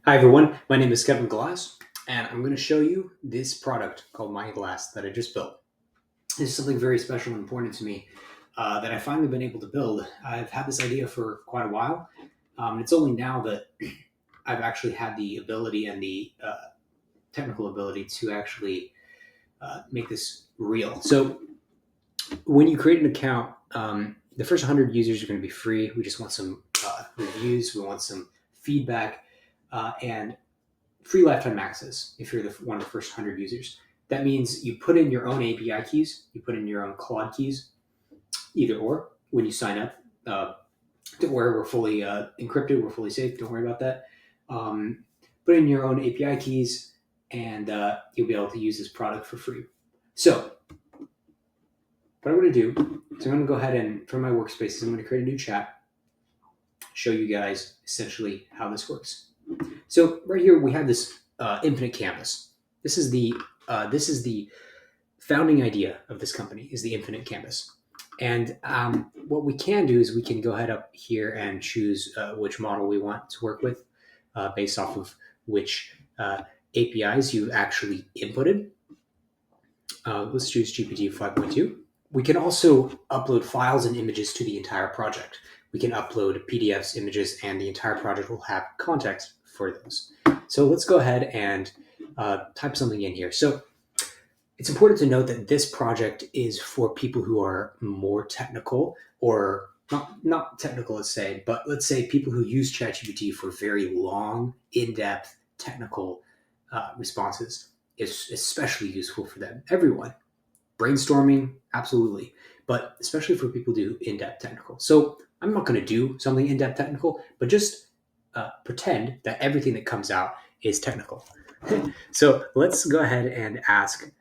Hi everyone, my name is Kevin Glass, and I'm going to show you this product called mindglass that I just built. This is something very special and important to me that I've finally been able to build. I've had this idea for quite a while. It's only now that I've actually had the ability and the technical ability to actually make this real. So when you create an account, the first 100 users are going to be free. We just want some reviews, we want some feedback, and free lifetime access if you're one of the first 100 users. That means you put in your own API keys, you put in your own Claude keys, either or, when you sign up. Don't worry, we're fully encrypted, we're fully safe, don't worry about that. Put in your own API keys, and you'll be able to use this product for free. So, what I'm going to do is I'm going to go ahead and, from my workspaces, I'm going to create a new chat, show you guys essentially how this works. So right here we have this infinite canvas. This is the founding idea of this company, is the infinite canvas. And what we can do is we can go ahead up here and choose which model we want to work with based off of which APIs you actually inputted. Let's choose GPT 5.2. We can also upload files and images to the entire project. We can upload PDFs, images, and the entire project will have context for those. So let's go ahead and type something in here. So it's important to note that this project is for people who are more technical, or not technical, let's say, but let's say people who use ChatGPT for very long, in-depth technical responses is especially useful for them. Everyone. Brainstorming, absolutely. But especially for people who do in-depth technical. So I'm not going to do something in-depth technical, but just pretend that everything that comes out is technical. So let's go ahead and ask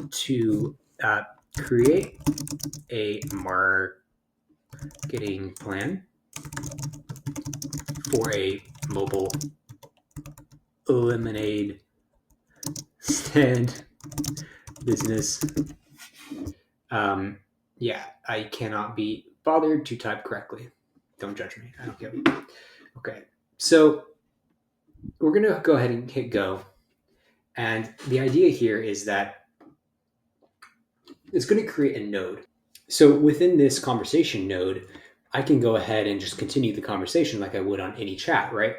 to create a marketing plan for a mobile lemonade stand business. Yeah, I cannot be bothered to type correctly. Don't judge me. I don't care. Okay, so we're going to go ahead and hit go. And the idea here is that it's going to create a node. So within this conversation node, I can go ahead and just continue the conversation like I would on any chat, right?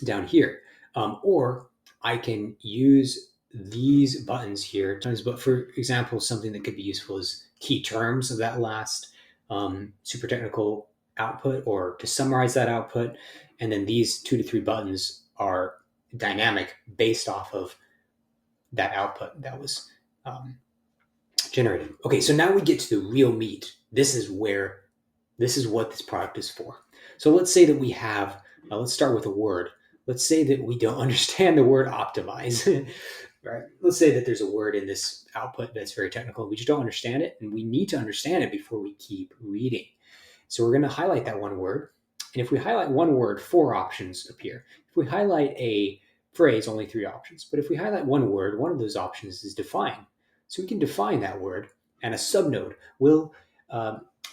Down here. Or I can use these buttons here. But for example, something that could be useful is key terms of that last super technical output, or to summarize that output. And then these 2 to 3 buttons are dynamic based off of that output that was generated. Okay, so now we get to the real meat. This is what this product is for. So let's say that we have, let's start with a word. Let's say that we don't understand the word optimize. Right? Let's say that there's a word in this output that's very technical. We just don't understand it, and we need to understand it before we keep reading. So we're going to highlight that one word. And if we highlight one word, 4 options appear. If we highlight a phrase, only 3 options. But if we highlight one word, one of those options is define. So we can define that word, and a subnode will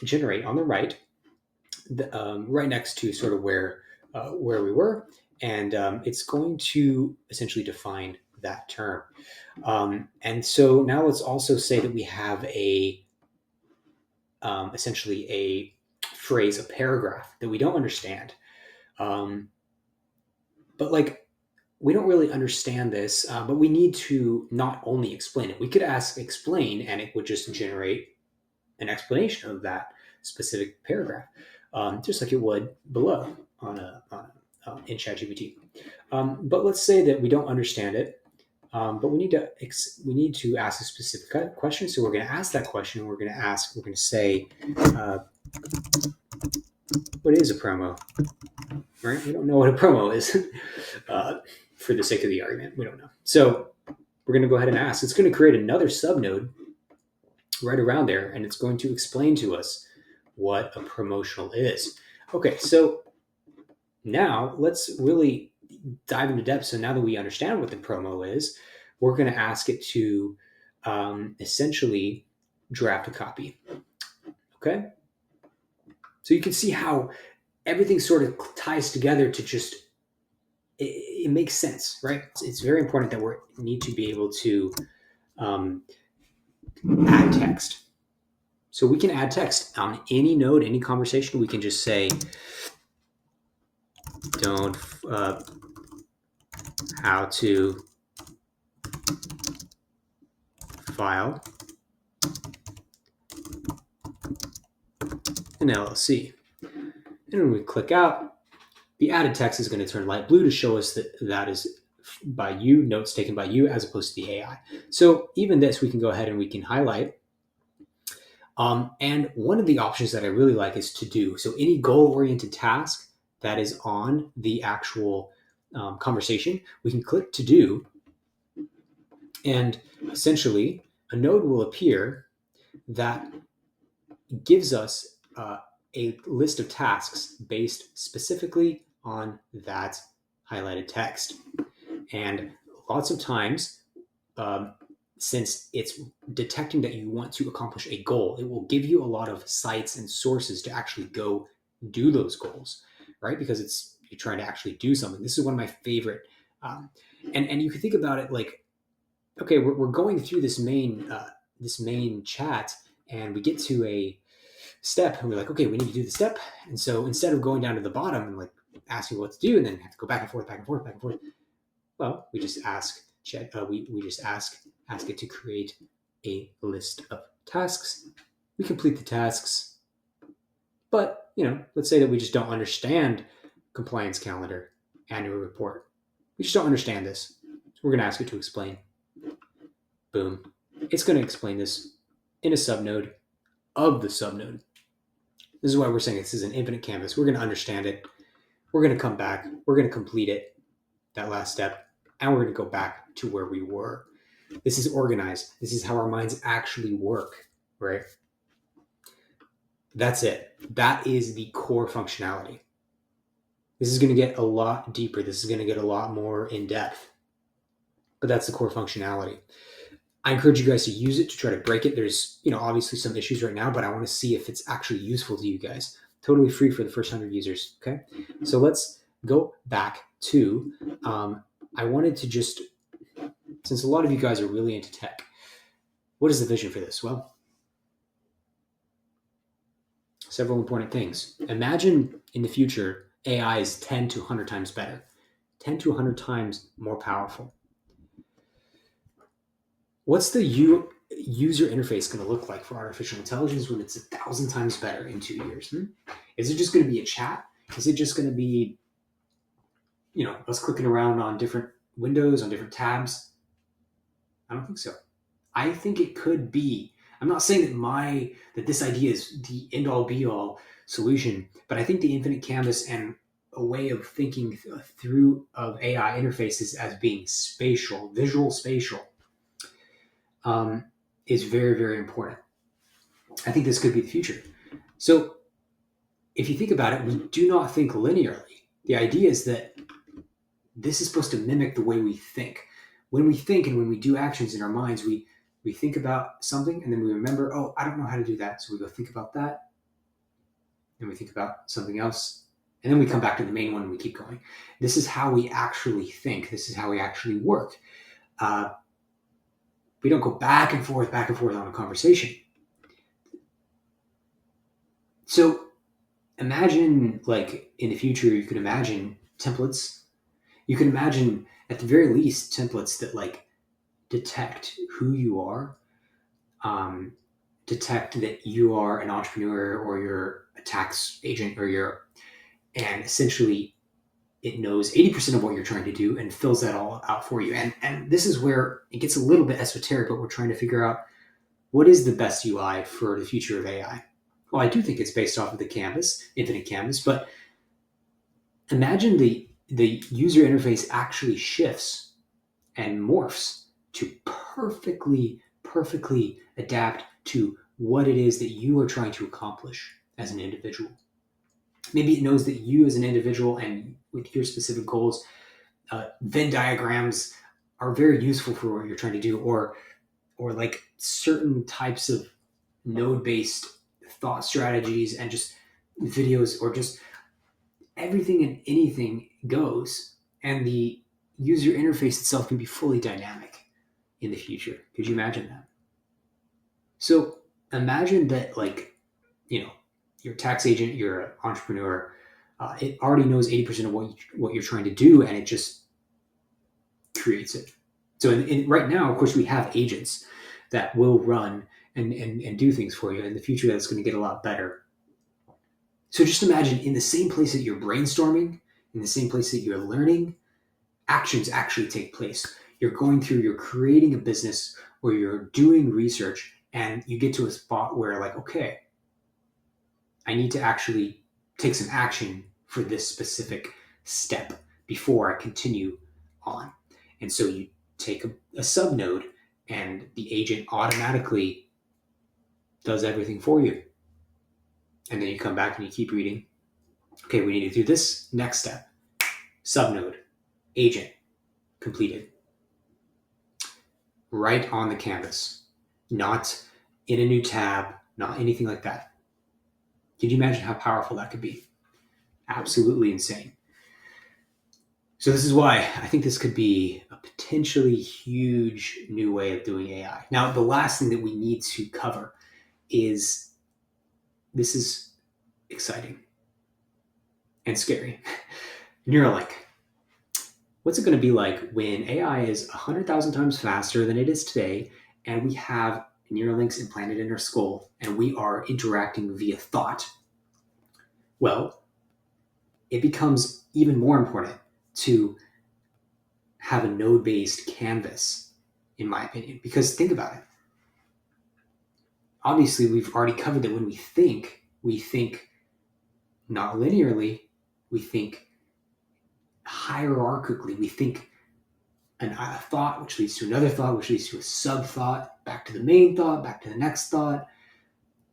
generate on the right, right next to sort of where we were, and it's going to essentially define that term. And so now let's also say that we have essentially a phrase, a paragraph that we don't understand, but like we don't really understand this, but we need to not only explain it. We could ask explain, and it would just generate an explanation of that specific paragraph, just like it would below in ChatGPT. But let's say that we don't understand it, but we need to ask a specific question. So we're going to ask that question, and we're going to say, what is a promo? Right? We don't know what a promo is. For the sake of the argument, we don't know. So we're going to go ahead and ask. It's going to create another subnode right around there, and it's going to explain to us what a promotional is. Okay, so now let's really dive into depth. So now that we understand what the promo is, we're going to ask it to essentially draft a copy. Okay, so you can see how everything sort of ties together to just it makes sense, right? It's very important that we need to be able to add text. So we can add text on any node, any conversation. We can just say, don't how to file an LLC. And when we click out, the added text is going to turn light blue to show us that that is by you, notes taken by you, as opposed to the AI. So even this, we can go ahead and we can highlight. And one of the options that I really like is to do. So any goal-oriented task that is on the actual conversation, we can click to do, and essentially a node will appear that gives us a list of tasks based specifically on that highlighted text. And lots of times, since it's detecting that you want to accomplish a goal, it will give you a lot of sites and sources to actually go do those goals, right? Because you're trying to actually do something. This is one of my favorite. And you can think about it like, okay, we're going through this main chat, and we get to a step, and we're like, okay, we need to do the step. And so instead of going down to the bottom and like asking what to do, and then have to go back and forth, well, we just ask we just ask it to create a list of tasks. We complete the tasks, but let's say that we just don't understand compliance calendar, annual report. We just don't understand this. So we're going to ask it to explain. Boom. It's going to explain this in a subnode of the subnode. This is why we're saying this is an infinite canvas. We're going to understand it. We're going to come back. We're going to complete it, that last step, and we're going to go back to where we were. This is organized. This is how our minds actually work, right? That's it. That is the core functionality. This is going to get a lot deeper. This is going to get a lot more in depth, but that's the core functionality. I encourage you guys to use it to try to break it. There's, obviously some issues right now, but I want to see if it's actually useful to you guys. Totally free for the first 100 users. Okay. So let's go back to, I wanted to just, since a lot of you guys are really into tech, what is the vision for this? Well, several important things. Imagine in the future, AI is 10 to 100 times better, 10 to 100 times more powerful. What's the user interface going to look like for artificial intelligence when it's 1,000 times better in 2 years? Is it just going to be a chat? Is it just going to be, us clicking around on different windows, on different tabs? I don't think so. I think it could be. I'm not saying that this idea is the end-all be-all solution, but I think the infinite canvas and a way of thinking through of AI interfaces as being spatial, visual spatial, is very, very important. I think this could be the future. So if you think about it, we do not think linearly. The idea is that this is supposed to mimic the way we think. When we think and when we do actions in our minds, we think about something and then we remember, oh, I don't know how to do that. So we go think about that. And we think about something else. And then we come back to the main one and we keep going. This is how we actually think. This is how we actually work. We don't go back and forth on a conversation. So imagine, like, in the future, you could imagine templates. You can imagine, at the very least, templates that, like, detect who you are, detect that you are an entrepreneur or you're a tax agent and essentially it knows 80% of what you're trying to do and fills that all out for you. And this is where it gets a little bit esoteric, but we're trying to figure out what is the best UI for the future of AI. Well, I do think it's based off of the canvas, infinite canvas, but imagine the user interface actually shifts and morphs to perfectly adapt to what it is that you are trying to accomplish as an individual. Maybe it knows that you as an individual and with your specific goals, Venn diagrams are very useful for what you're trying to do, or like certain types of node-based thought strategies and just videos, or just everything and anything goes. And the user interface itself can be fully dynamic in the future. Could you imagine that? So imagine that, like, your tax agent, you're an entrepreneur, it already knows 80% of what you're trying to do, and it just creates it. So right now, of course, we have agents that will run and do things for you. In the future, that's going to get a lot better. So just imagine, in the same place that you're brainstorming, in the same place that you're learning, actions actually take place. You're creating a business, or you're doing research, and you get to a spot where, like, okay, I need to actually take some action for this specific step before I continue on. And so you take a sub node, and the agent automatically does everything for you. And then you come back and you keep reading. Okay, we need to do this next step. Sub node, agent, completed. Right on the canvas, not in a new tab, not anything like that. Can you imagine how powerful that could be? Absolutely insane. So this is why I think this could be a potentially huge new way of doing AI. Now, the last thing that we need to cover is, this is exciting and scary. Neuralink. What's it going to be like when AI is 100,000 times faster than it is today, and we have Neuralinks implanted in our skull, and we are interacting via thought? Well, it becomes even more important to have a node-based canvas, in my opinion, because think about it. Obviously, we've already covered that when we think not linearly, we think hierarchically, we think a thought, which leads to another thought, which leads to a sub-thought, back to the main thought, back to the next thought,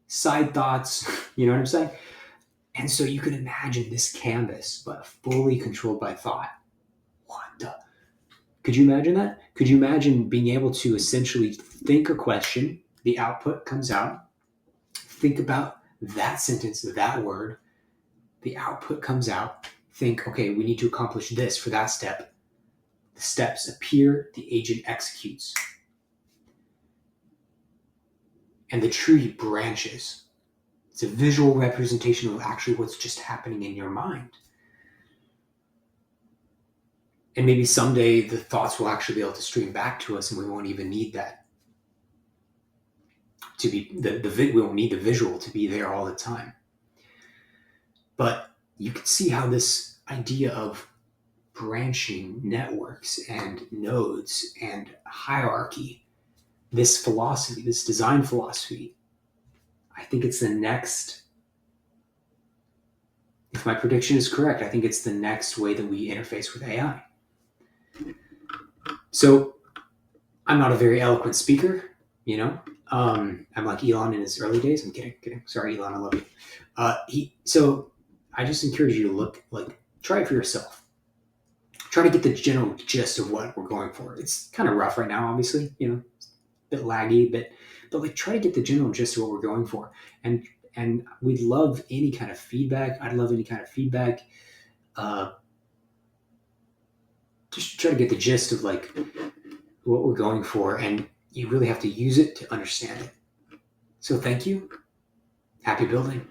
side thoughts, you know what I'm saying? And so you can imagine this canvas, but fully controlled by thought. What the? Could you imagine that? Could you imagine being able to essentially think a question, the output comes out, think about that sentence, that word, the output comes out, think, okay, we need to accomplish this for that step. The steps appear, the agent executes. And the tree branches. It's a visual representation of actually what's just happening in your mind. And maybe someday the thoughts will actually be able to stream back to us, and we won't even need that to be we won't need the visual to be there all the time. But you can see how this idea of branching networks and nodes and hierarchy, this philosophy, this design philosophy, I think it's the next, if my prediction is correct, I think it's the next way that we interface with AI. So I'm not a very eloquent speaker, I'm like Elon in his early days. I'm kidding. Sorry, Elon, I love you. So I just encourage you to try it for yourself. Try to get the general gist of what we're going for. It's kind of rough right now, obviously, a bit laggy, but try to get the general gist of what we're going for. And we'd love any kind of feedback. I'd love any kind of feedback. Just try to get the gist of what we're going for, and you really have to use it to understand it. So thank you. Happy building.